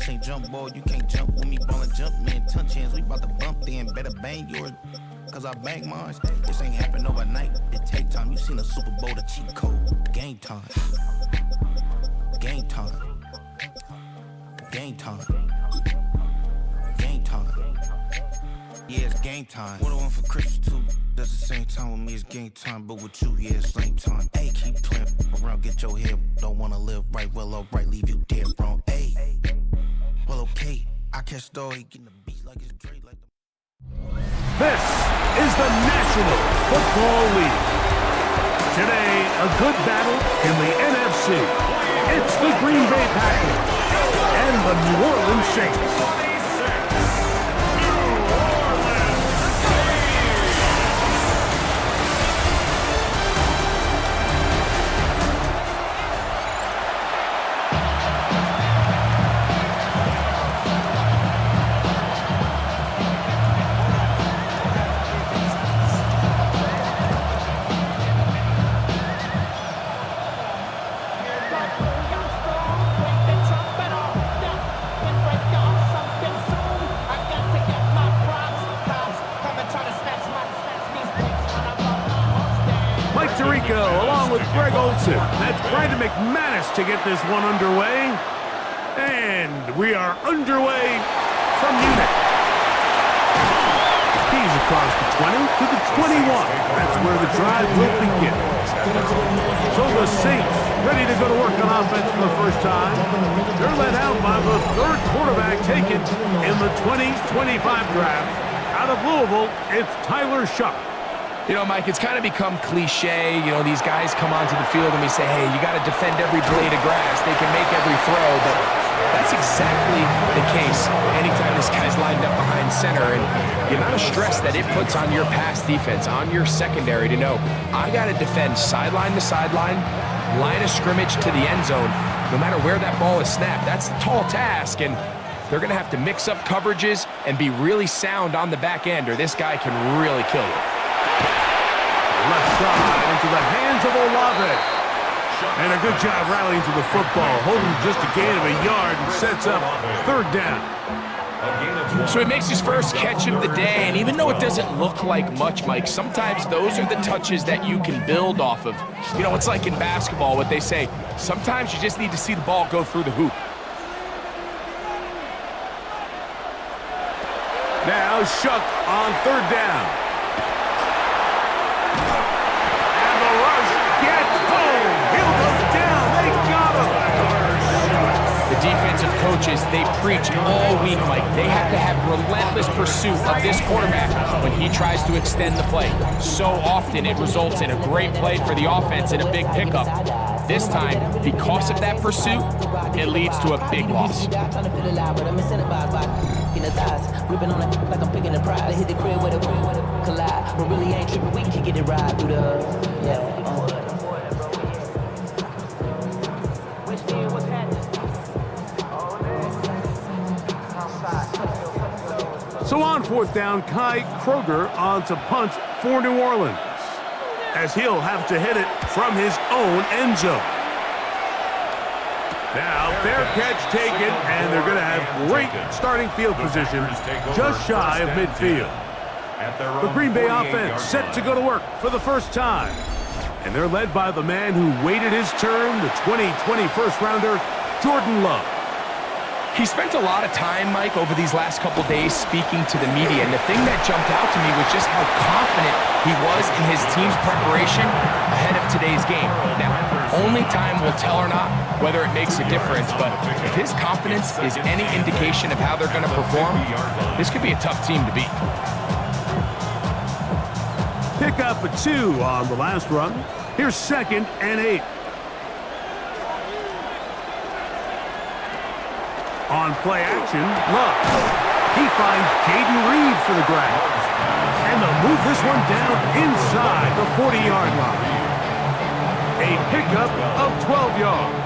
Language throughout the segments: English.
This ain't jump ball, you can't jump with me, ballin' jump man. Touch hands, we bout to bump then. Better bang yours, cause I bang mine. This ain't happen overnight, it take time. You seen a Super Bowl, the cheat code. Game time. Game time. Game time. Game time. Yeah, it's game time. What I want for Christmas too. Does the same time with me, it's game time. But with you, yeah, it's lame time. Hey, keep playing around, get your head. Don't wanna live right, well, alright, leave you dead wrong. Hey, well, okay. I catch the he getting the beats like it's great. Like the... This is the National Football League. Today, a good battle in the NFC. It's the Green Bay Packers and the New Orleans Saints. Along with Greg Olsen. That's Brandon McManus to get this one underway. And we are underway from Munich. He's across the 20 to the 21. That's where the drive will begin. So the Saints ready to go to work on offense for the first time. They're led out by the third quarterback taken in the 2025 draft. Out of Louisville, it's Tyler Shuck. You know, Mike, it's kind of become cliche. You know, these guys come onto the field and we say, hey, you got to defend every blade of grass. They can make every throw, but that's exactly the case anytime this guy's lined up behind center. And the amount of stress that it puts on your pass defense, on your secondary to know, I got to defend sideline to sideline, line of scrimmage to the end zone, no matter where that ball is snapped. That's a tall task, and they're going to have to mix up coverages and be really sound on the back end, or this guy can really kill you. Left side into the hands of Olave. And a good job rallying to the football, holding just a gain of a yard and sets up third down. So he makes his first catch of the day, and even though it doesn't look like much, Mike, sometimes those are the touches that you can build off of. You know, it's like in basketball, what they say, sometimes you just need to see the ball go through the hoop. Now Shuck on third down. Defensive coaches, they preach all week, Mike. They have to have relentless pursuit of this quarterback when he tries to extend the play. So often it results in a great play for the offense and a big pickup. This time, because of that pursuit, it leads to a big loss. So on fourth down, Kai Kroger on to punt for New Orleans, as he'll have to hit it from his own end zone. Now, fair catch taken, and they're going to have great starting field position just shy of midfield. The Green Bay offense set to go to work for the first time, and they're led by the man who waited his turn, the 2020 first-rounder, Jordan Love. He spent a lot of time, Mike, over these last couple days speaking to the media, and the thing that jumped out to me was just how confident he was in his team's preparation ahead of today's game. Now, only time will tell or not whether it makes a difference, but if his confidence is any indication of how they're going to perform, this could be a tough team to beat. Pick up a 2 on the last run. Here's 2nd and 8. On play action, Love. He finds Jaden Reed for the grab. And they'll move this one down inside the 40-yard line. A pickup of 12 yards.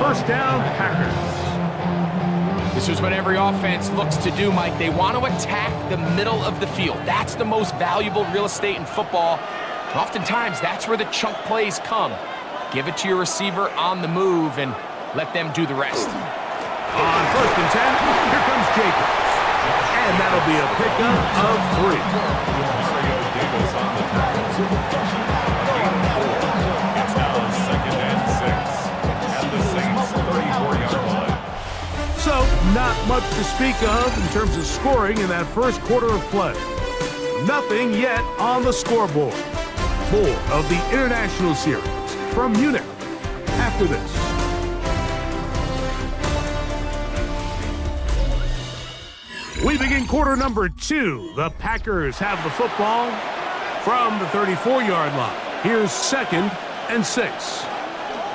First down, Packers. This is what every offense looks to do, Mike. They want to attack the middle of the field. That's the most valuable real estate in football. And oftentimes, that's where the chunk plays come. Give it to your receiver on the move and let them do the rest. On 1st and 10, here comes Jacobs. And that'll be a pickup of 3. Mario Davis on the tackle. Gain of 4. It's now 2nd and 6 at the Saints' 34-yard line. So, not much to speak of in terms of scoring in that first quarter of play. Nothing yet on the scoreboard. More of the International Series from Munich after this. We begin quarter number 2. The Packers have the football from the 34-yard line. Here's 2nd and 6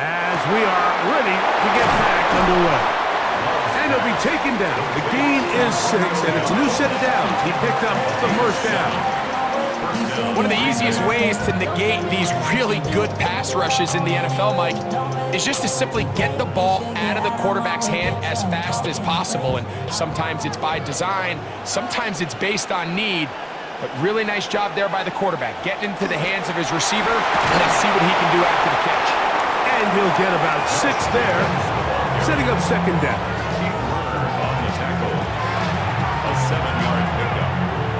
as we are ready to get back underway. And he'll be taken down. The gain is 6, and it's a new set of downs. He picked up the first down. One of the easiest ways to negate these really good pass rushes in the NFL, Mike, is just to simply get the ball out of the quarterback's hand as fast as possible. And sometimes it's by design, sometimes it's based on need. But really nice job there by the quarterback, getting into the hands of his receiver, and then see what he can do after the catch. And he'll get about 6 there, setting up 2nd down. A 7-yard pickup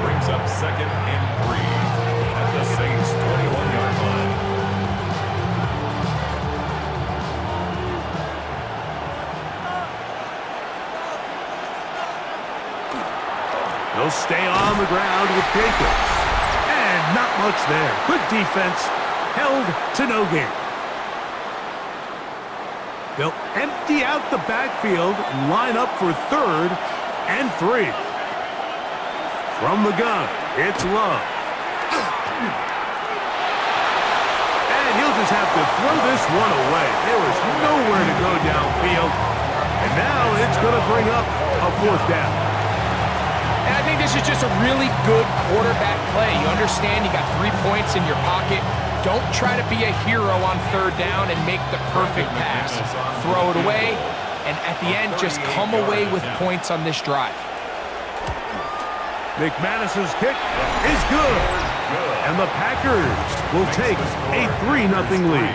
brings up 2nd and 3 at the Saints' 21-yard line. He'll stay on the ground with Jacobs. And not much there. Good defense, held to no gain. They'll empty out the backfield, line up for 3rd and 3. From the gun, it's Love. And he'll just have to throw this one away. There was nowhere to go downfield. And now it's going to bring up a 4th down. And I think this is just a really good quarterback play. You understand you got 3 points in your pocket. Don't try to be a hero on 3rd down and make the perfect pass. Throw it away, and at the end, just come away with points on this drive. McManus's kick is good. And the Packers will take a 3-0 lead.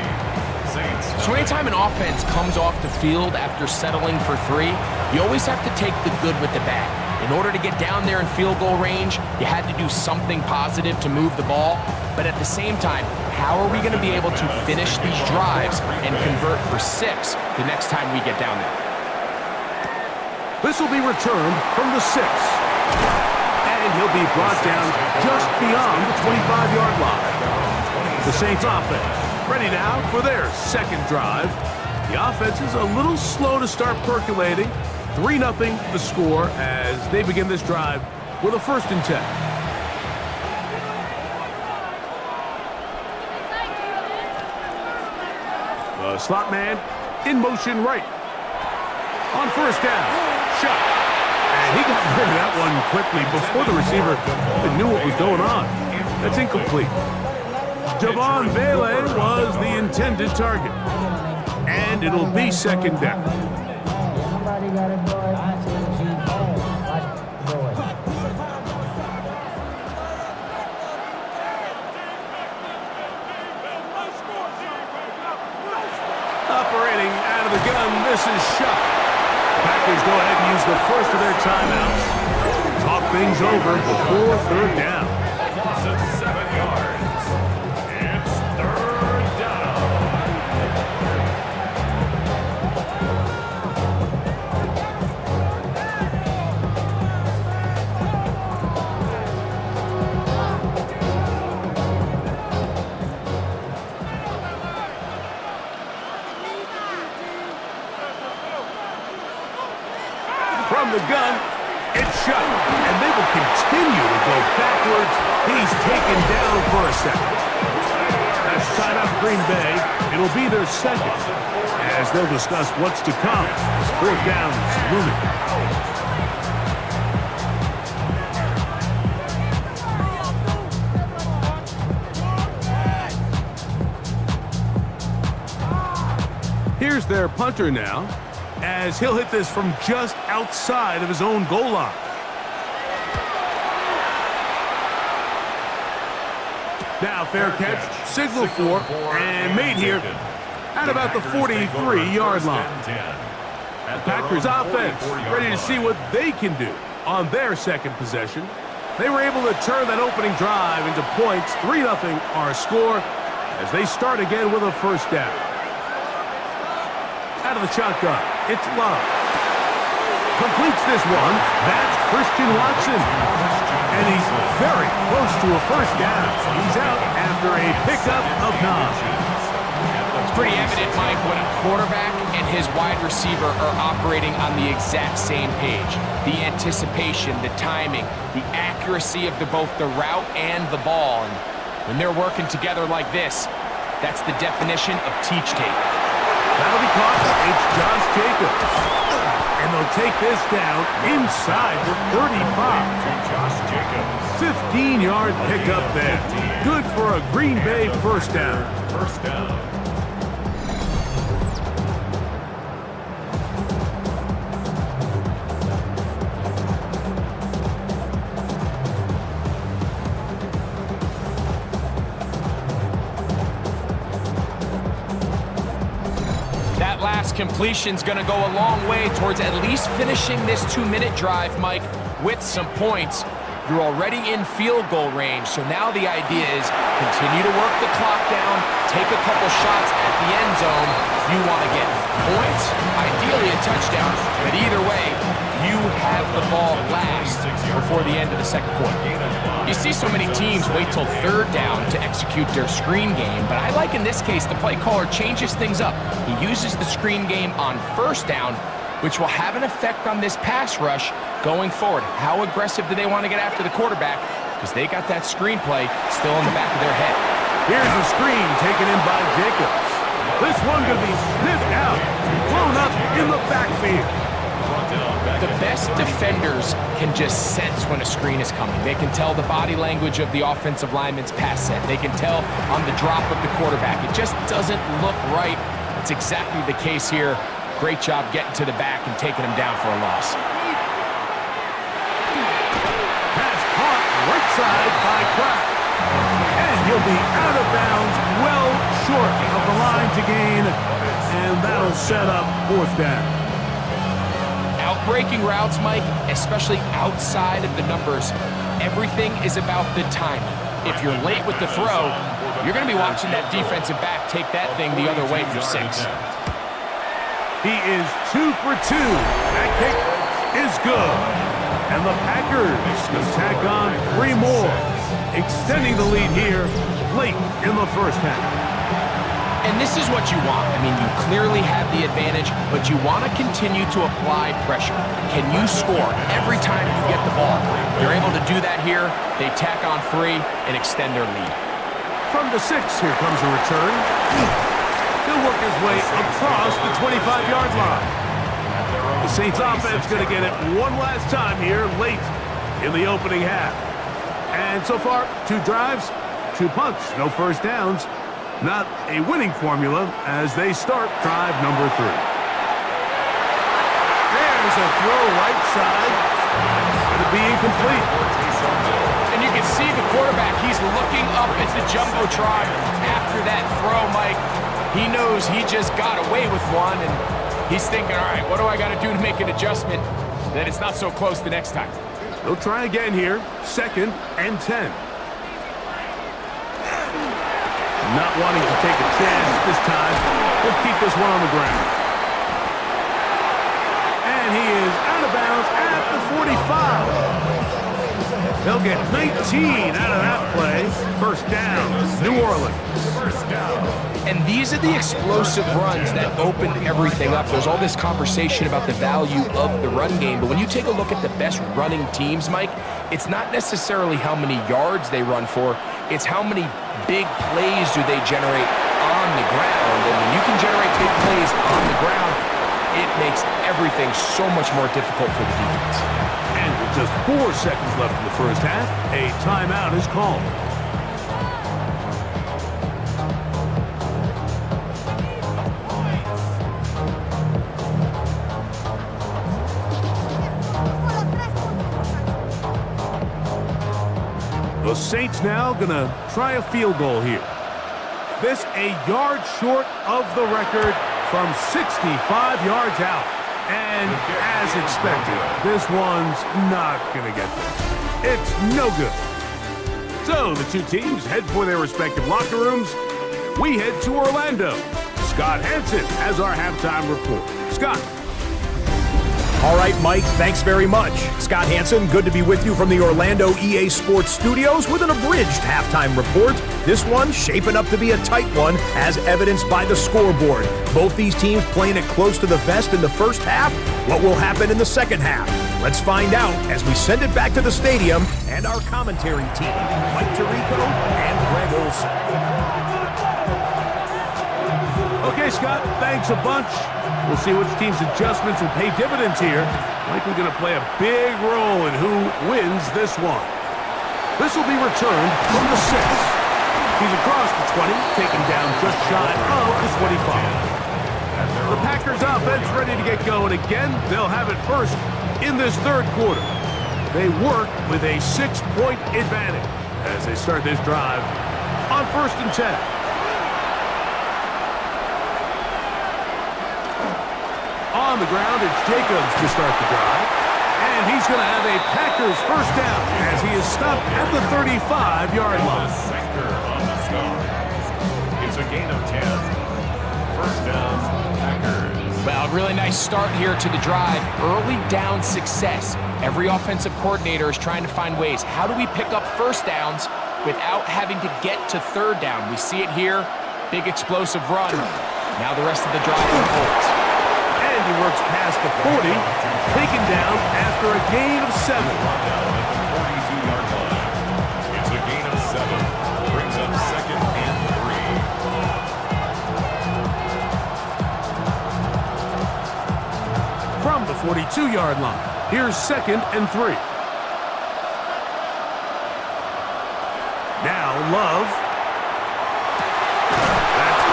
So anytime an offense comes off the field after settling for 3, you always have to take the good with the bad. In order to get down there in field goal range, you had to do something positive to move the ball. But at the same time, how are we going to be able to finish these drives and convert for 6 the next time we get down there? This will be returned from the 6. And he'll be brought down just beyond the 25-yard line. The Saints offense ready now for their 2nd drive. The offense is a little slow to start percolating. 3-0 the score as they begin this drive with a 1st and 10. The slot man in motion right. On 1st down, shot. And he got rid of that one quickly before the receiver even knew what was going on. That's incomplete. Javon Vele was the intended target. And it'll be 2nd down. Operating out of the gun, this is Shuck. Packers go ahead and use the first of their timeouts. Talk things over before 3rd down. It's 7 yards. It's 3rd down. From the gun, it's Shuck. And they will continue to go backwards. He's taken down for a 2nd. That's tied up Green Bay. It'll be their 2nd as they'll discuss what's to come. This 4th down is looming. Here's their punter now, as he'll hit this from just outside of his own goal line. Now fair catch, signal for, and made here at about the 43-yard line. Packers offense ready to see what they can do on their second possession. They were able to turn that opening drive into points. 3-0 our score as they start again with a first down. Out of the shotgun, it's Love. Completes this one. That's Christian Watson. And he's very close to a first down. He's out after a pickup of 9. It's pretty evident, Mike, when a quarterback and his wide receiver are operating on the exact same page. The anticipation, the timing, the accuracy of both the route and the ball. And when they're working together like this, that's the definition of teach tape. That'll be caught. It's Josh Jacobs. And they'll take this down inside the 35. Josh Jacobs. 15-yard pickup there. Good for a Green Bay first down. First down. Last completion's going to go a long way towards at least finishing this 2-minute drive, Mike, with some points. You're already in field goal range, so now the idea is continue to work the clock down, take a couple shots at the end zone. You want to get points, ideally a touchdown, but either way, you have the ball last before the end of the second quarter. You see so many teams wait till third down to execute their screen game, but I like in this case the play caller changes things up. He uses the screen game on first down, which will have an effect on this pass rush going forward. How aggressive do they want to get after the quarterback? Because they got that screen play still in the back of their head. Here's a screen taken in by Jacobs. This one going to be sniffed out, blown up in the backfield. The best defenders can just sense when a screen is coming. They can tell the body language of the offensive lineman's pass set. They can tell on the drop of the quarterback. It just doesn't look right. It's exactly the case here. Great job getting to the back and taking him down for a loss. Pass caught right side by Kraft. And he'll be out of bounds, well short of the line to gain. And that'll set up fourth down. Breaking routes, Mike, especially outside of the numbers, everything is about the timing. If you're late with the throw, you're going to be watching that defensive back take that thing the other way for 6. He is 2 for 2. That kick is good. And the Packers will tack on 3 more, extending the lead here late in the first half. And this is what you want. I mean, you clearly have the advantage, but you want to continue to apply pressure. Can you score every time you get the ball? They're able to do that here. They tack on 3 and extend their lead. From the 6, here comes a return. He'll work his way across the 25-yard line. The Saints offense going to get it one last time here late in the opening half. And so far, 2 drives, 2 punts, no first downs. Not a winning formula as they start drive number 3. There's a throw right side. Going to be incomplete. And you can see the quarterback, he's looking up at the Jumbotron after that throw, Mike. He knows he just got away with one, and he's thinking, all right, what do I got to do to make an adjustment that it's not so close the next time? They'll try again here, 2nd and 10. Not wanting to take a chance this time. He'll keep this one on the ground. And he is out of bounds at the 45. They'll get 19 out of that play. First down, New Orleans. First down. And these are the explosive runs that open everything up. There's all this conversation about the value of the run game, but when you take a look at the best running teams, Mike, it's not necessarily how many yards they run for, it's how many big plays do they generate on the ground. And when you can generate big plays on the ground, it makes everything so much more difficult for the defense. And with just 4 seconds left in the first half, a timeout is called. The Saints now gonna try a field goal here. This a yard short of the record from 65 yards out. And as expected, this one's not going to get there. It's no good. So the two teams head for their respective locker rooms. We head to Orlando. Scott Hansen has our halftime report. Scott. All right, Mike, thanks very much. Scott Hansen, good to be with you from the Orlando EA Sports Studios with an abridged halftime report. This one shaping up to be a tight one, as evidenced by the scoreboard. Both these teams playing it close to the vest in the first half. What will happen in the second half? Let's find out as we send it back to the stadium and our commentary team, Mike Tirico and Greg Olson. Okay, Scott, thanks a bunch. We'll see which team's adjustments will pay dividends here. Likely going to play a big role in who wins this one. This will be returned from the 6. He's across the 20, taken down just shy of the 25. The Packers offense ready to get going again. They'll have it first in this third quarter. They work with a 6-point advantage as they start this drive on 1st and 10. On the ground, it's Jacobs to start the drive. And he's going to have a Packers first down as he is stopped at the 35-yard line. The center on the start. It's a gain of 10. First down, Packers. Well, really nice start here to the drive. Early down success. Every offensive coordinator is trying to find ways. How do we pick up first downs without having to get to third down? We see it here. Big explosive run. Now the rest of the drive unfolds. And he works past the 40, taken down after a gain of 7. Down at the 42-yard line. It's a gain of 7. Brings up 2nd and 3. From the 42-yard line, here's 2nd and 3. Now Love. That's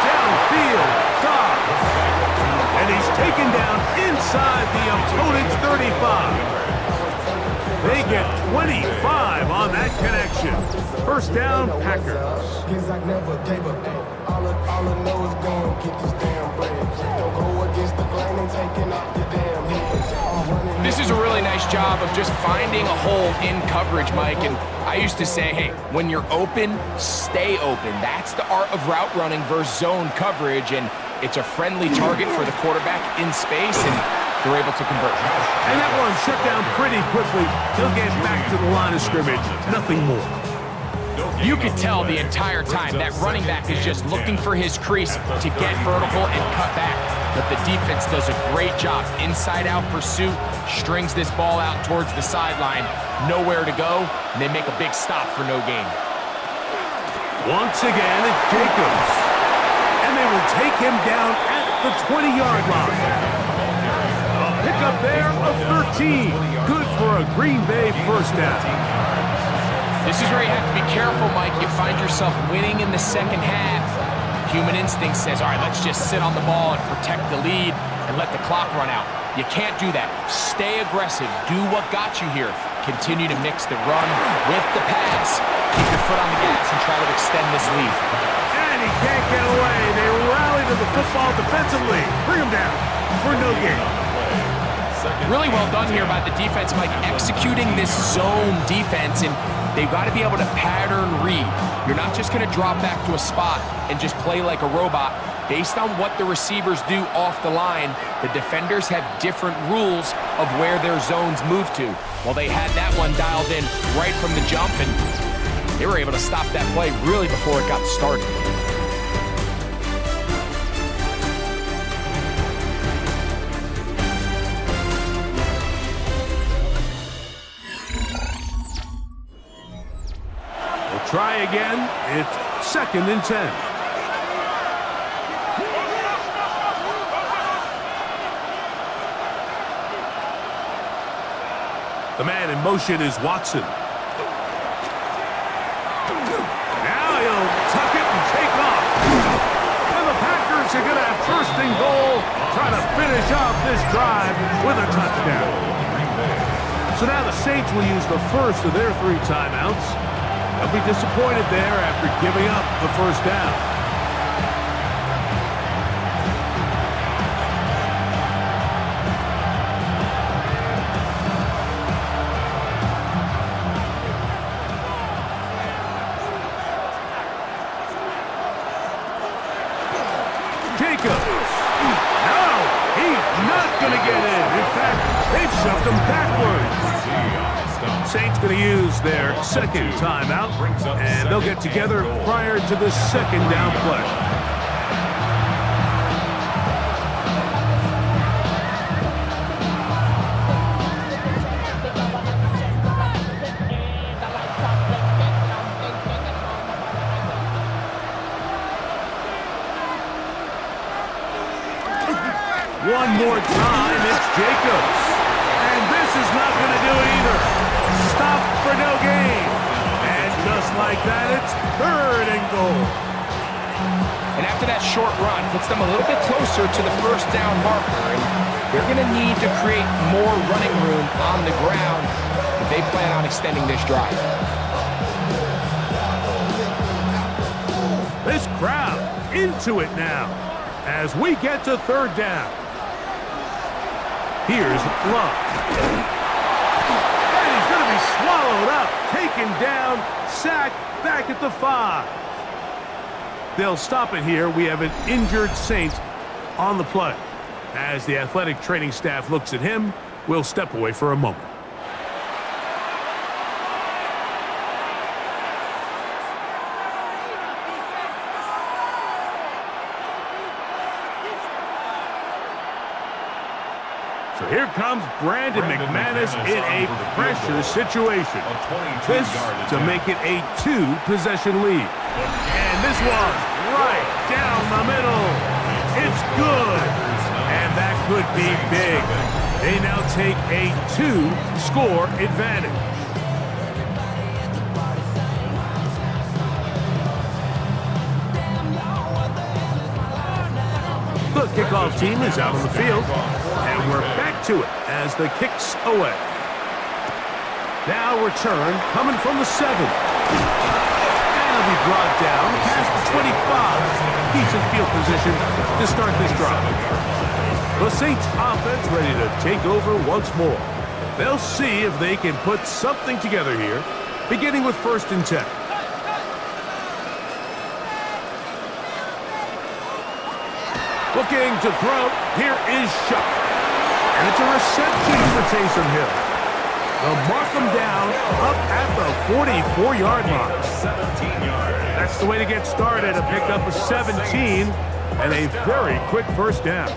downfield. And he's taken down inside the opponent's 35. They get 25 on that connection. First down, Packers. This is a really nice job of just finding a hole in coverage, Mike. And I used to say, hey, when you're open, stay open. That's the art of route running versus zone coverage. And it's a friendly target for the quarterback in space, and they're able to convert. And that one shut down pretty quickly. He'll get back to the line of scrimmage. Nothing more. You could tell the entire time that running back is just looking for his crease to get vertical and cut back. But the defense does a great job. Inside-out pursuit, strings this ball out towards the sideline. Nowhere to go, and they make a big stop for no gain. Once again, it's Jacobs. And they will take him down at the 20-yard line. A pickup there of 13. Good for a Green Bay first down. This is where you have to be careful, Mike. You find yourself winning in the second half. Human instinct says, all right, let's just sit on the ball and protect the lead and let the clock run out. You can't do that. Stay aggressive. Do what got you here. Continue to mix the run with the pass. Keep your foot on the gas and try to extend this lead. And he can't get away. They rally to the football defensively. Bring him down for no gain. Really well done here by the defense, Mike, executing this zone defense, and they've got to be able to pattern read. You're not just going to drop back to a spot and just play like a robot. Based on what the receivers do off the line, the defenders have different rules of where their zones move to. Well, they had that one dialed in right from the jump, and they were able to stop that play really before it got started. Try again. It's 2nd and 10. The man in motion is Watson. Now he'll tuck it and take off. And the Packers are going to have 1st and goal, try to finish off this drive with a touchdown. So now the Saints will use the first of their 3 timeouts. They'll be disappointed there after giving up the first down. going to get in. In fact, they've shoved him backwards. Saints going to use their second timeout, and they'll get together prior to the second down play. One more time, it's Jacobs. And this is not going to do it either. Stop for no gain. And just like that, it's 3rd and goal. And after that short run, puts them a little bit closer to the first down marker. And they're going to need to create more running room on the ground if they plan on extending this drive. This crowd into it now as we get to 3rd down. Here's Love. And he's going to be swallowed up, taken down, sacked, back at the 5. They'll stop it here. We have an injured Saint on the play. As the athletic training staff looks at him, we'll step away for a moment. So here comes Brandon McManus in a pressure situation. This to make it a 2-possession lead. And this one right down the middle. It's good. And that could be big. They now take a 2-score advantage. The kickoff team is out on the field. And we're back to it as the kick's away. Now return coming from the 7. And it'll be brought down past the 25. Decent field position to start this drive. The Saints offense ready to take over once more. They'll see if they can put something together here, beginning with 1st and 10. Looking to throw. Here is Shuck. And it's a reception for Taysom Hill. They'll mark him down up at the 44-yard line. 17 yards. That's the way to get started, a pickup of 17 and a very quick 1st down.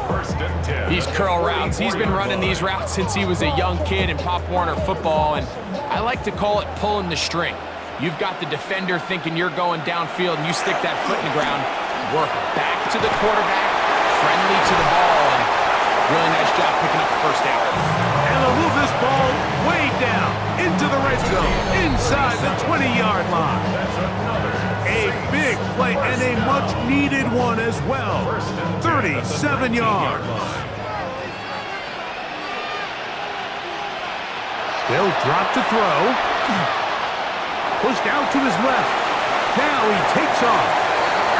1st and 10. These curl routes, he's been running these routes since he was a young kid in Pop Warner football, and I like to call it pulling the string. You've got the defender thinking you're going downfield, and you stick that foot in the ground, work back to the quarterback, friendly to the ball, and really nice job picking up the 1st down. And they'll move this ball way down into the red zone, inside the 20-yard line. A big play and a much-needed one as well. 37 yards. They'll drop to throw. Pushed out to his left. Now he takes off.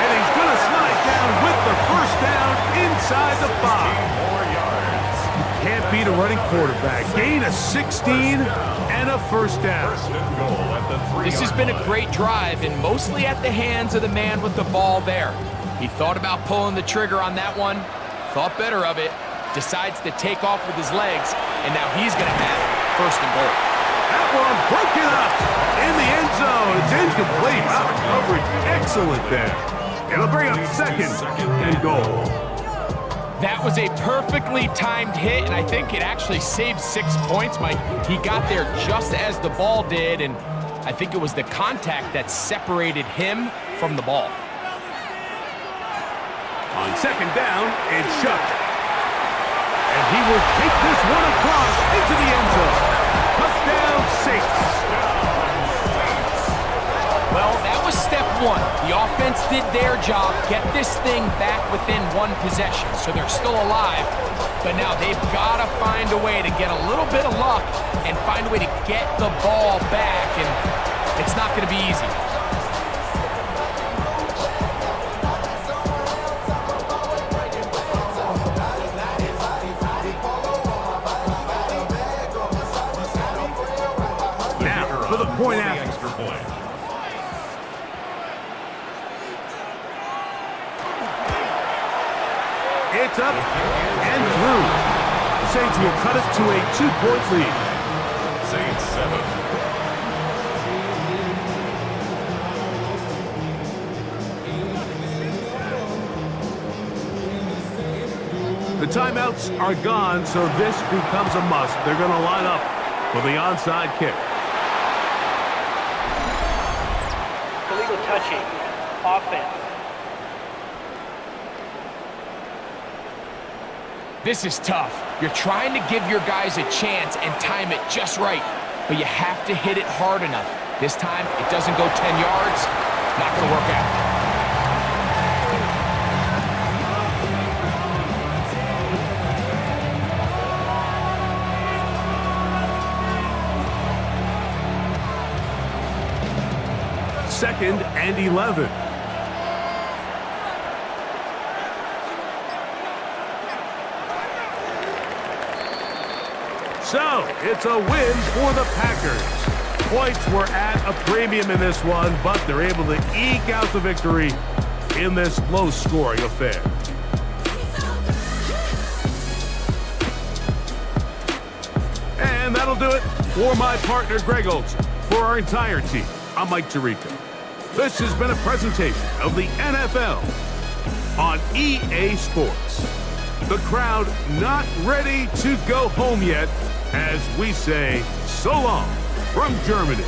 And he's going to slide down with the 1st down inside the 5. Can't beat a running quarterback. Gain of 16 and a 1st down. This has been a great drive, and mostly at the hands of the man with the ball there. He thought about pulling the trigger on that one, thought better of it, decides to take off with his legs, and now he's going to have 1st and goal. That one broken up in the end zone. It's incomplete. Out of coverage. Excellent there. It'll bring up 2nd and goal. That was a perfectly timed hit, and I think it actually saved 6 points, Mike. He got there just as the ball did, and I think it was the contact that separated him from the ball. On 2nd down, it's Shuck. And he will take this one across into the end zone. Touchdown, Saints. Well, that was step 1. The offense did their job, get this thing back within 1 possession, so they're still alive. But now they've got to find a way to get a little bit of luck and find a way to get the ball back, and it's not going to be easy. Now, for the point after. Extra point. It's up and through. Saints will cut it to a 2-point lead. Saints 7. The timeouts are gone, so this becomes a must. They're going to line up for the onside kick. Illegal touching. Offense. This is tough. You're trying to give your guys a chance and time it just right, but you have to hit it hard enough. This time, it doesn't go 10 yards. Not going to work out. Second and 11. So, it's a win for the Packers. Points were at a premium in this one, but they're able to eke out the victory in this low-scoring affair. And that'll do it for my partner, Greg Olson. For our entire team, I'm Mike Tirico. This has been a presentation of the NFL on EA Sports. The crowd not ready to go home yet as we say so long from Germany.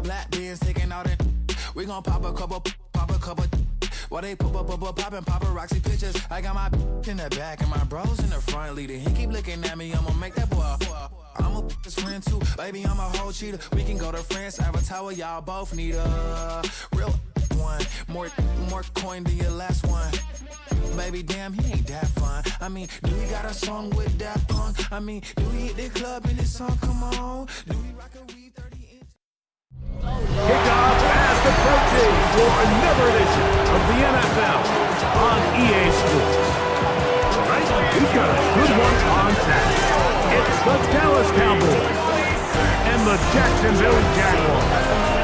Black beans taking out it. We gon' pop a couple. While they poppin' paparazzi pictures. I got my in the back and my bros in the front leading. He keep looking at me, I'ma make that boy. I'm a his friend too, baby, I'm a whole cheater. We can go to France, Avatar, y'all both need a real one. More coin than your last one. Baby, damn, he ain't that fun. I mean, do we got a song with that punk? I mean, do we hit the club in this song? Come on. Do we rock a weed 30-inch? Kickoff fast approaching for another edition of the NFL on EA Sports. Tonight, we've got a good one on tap. It's the Dallas Cowboys and the Jacksonville Jaguars.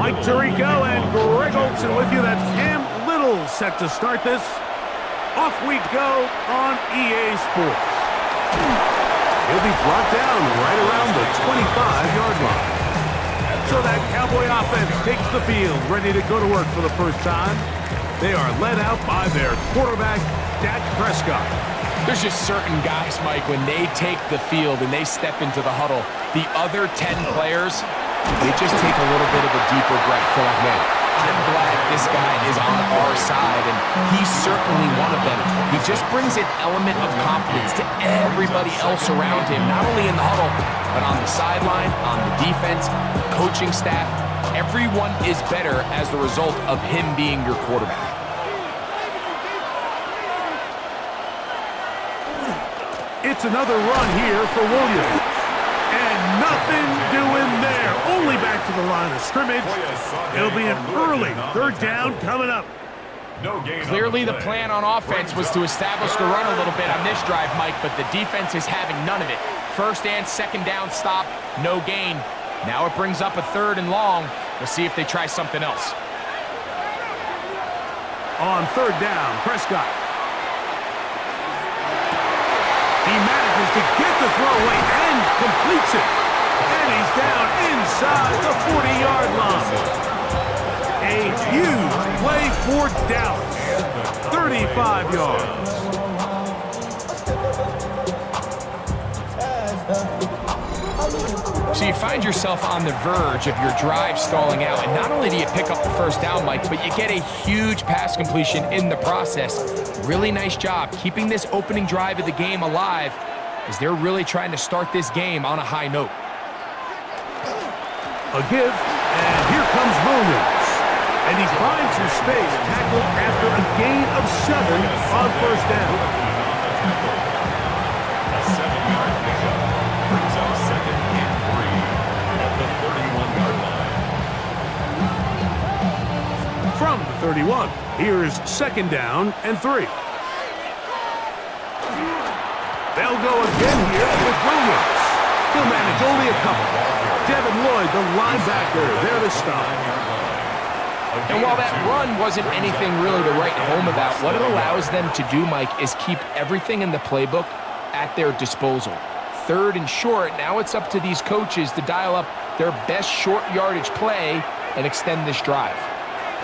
Mike Tirico and Greg Olson with you. That's Cam Little set to start this. Off we go on EA Sports. He'll be brought down right around the 25-yard line. So that Cowboy offense takes the field, ready to go to work for the first time. They are led out by their quarterback, Dak Prescott. There's just certain guys, Mike, when they take the field and they step into the huddle, the other 10 players, they just take a little bit of a deeper breath. They're like, man, I'm glad this guy is on our side, and he's certainly one of them. He just brings an element of confidence to everybody else around him, not only in the huddle, but on the sideline, on the defense, the coaching staff. Everyone is better as the result of him being your quarterback. It's another run here for Williams. And nothing doing there. Only back to the line of scrimmage. It'll be an early third down coming up. Clearly the plan on offense was to establish the run a little bit on this drive, Mike, but the defense is having none of it. First and second down stop, no gain. Now it brings up a third and long. We'll see if they try something else. On third down, Prescott. He manages to get the throw away and completes it. And he's down inside the 40-yard line. A huge play for Dallas. 35 yards. So you find yourself on the verge of your drive stalling out, and not only do you pick up the first down, Mike, but you get a huge pass completion in the process. Really nice job keeping this opening drive of the game alive as they're really trying to start this game on a high note. A give, and here comes Williams. And he finds some space, tackled after a gain of 7 on first down. A 7-yard pickup brings up 2nd and 3 at the 31-yard line. From the 31, here's 2nd down and 3. They'll go again here with Williams. He'll manage only a couple. Devin Lloyd, the linebacker, there to stop. And while that run wasn't anything really to write home about, what it allows them to do, Mike, is keep everything in the playbook at their disposal. Third and short, now it's up to these coaches to dial up their best short yardage play and extend this drive.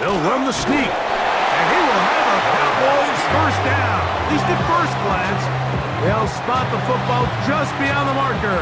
They'll run the sneak, and he will have a Cowboys first down. At least at first glance, they'll spot the football just beyond the marker.